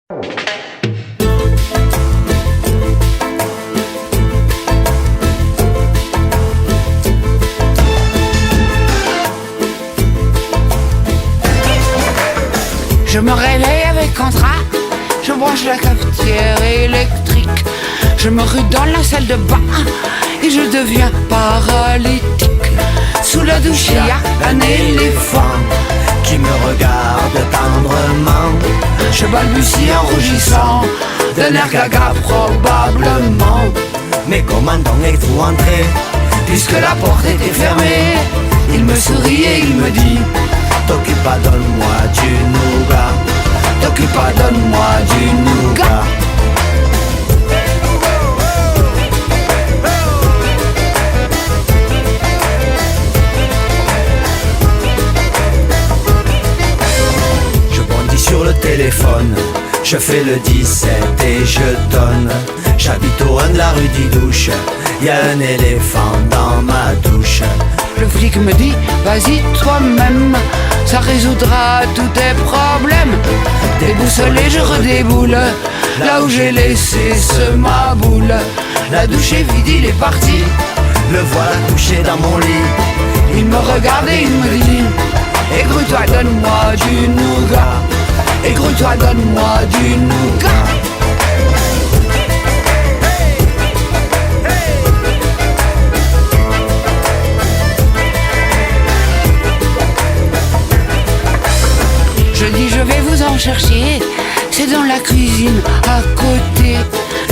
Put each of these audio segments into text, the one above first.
Je me réveille avec contrat, je branche la cafetière électrique. Je me rue dans la salle de bain et je deviens paralytique. Sous la douche il y a un éléphant qui me regarde tendrement. Je balbutie en rougissant, d'un air gaga probablement. Mais comment donc êtes-vous entré, puisque la porte était fermée? Il me sourit et il me dit: t'occupe pas, donne-moi du nougat. t'occupe pas, donne-moi du nougat. Je bondis sur le téléphone, je fais le 17 et je donne. J'habite au 1 de la rue Didouche, y a un éléphant dans ma douche. Le flic me dit: vas-y toi-même, ça résoudra tous tes problèmes. Déboussolé, je redéboule là où j'ai laissé ce ma boule. La douche est vide, il est parti. Le voilà couché dans mon lit. Il me regarde et il me dit: écoute-toi, donne-moi du nougat. Écoute-toi, donne-moi du nougat. Je dis: je vais vous en chercher, c'est dans la cuisine à côté.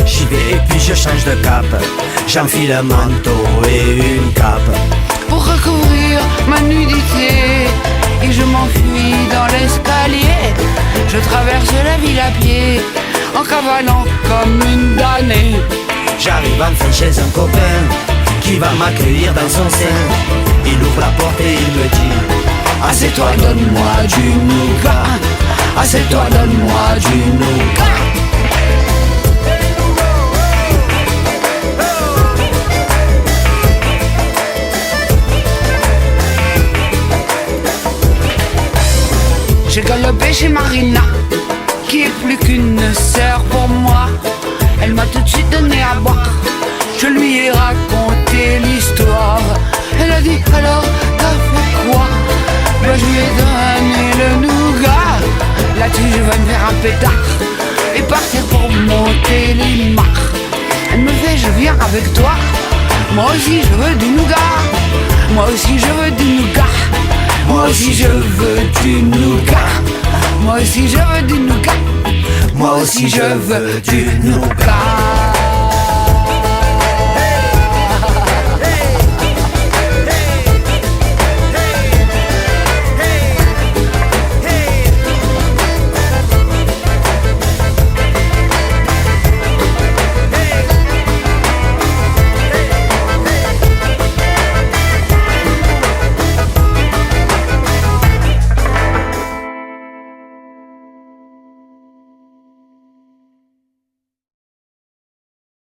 J'y vais et puis je change de cap. J'enfile un manteau et une cape pour recouvrir ma nudité, et je m'enfuis dans l'escalier. Je traverse la ville à pied, en cavalant comme une damnée. J'arrive enfin chez un copain qui va m'accueillir dans son sein. Il ouvre la porte et il me dit: assieds-toi, donne-moi du nougat. Assieds-toi, donne-moi du nougat. J'ai galopé chez Marina, qui est plus qu'une sœur pour moi. Elle m'a tout de suite donné à boire, je lui ai raconté l'histoire. Elle a dit: alors t'as fait quoi? Ben je lui ai donné le nougat. Là-dessus je vais me faire un pétard et partir pour monter les marches. Elle me fait: je viens avec toi, moi aussi je veux du nougat. Moi aussi je veux du nougat. Moi aussi je veux du nougat. Moi aussi je veux du nougat. Moi aussi je veux du nougat.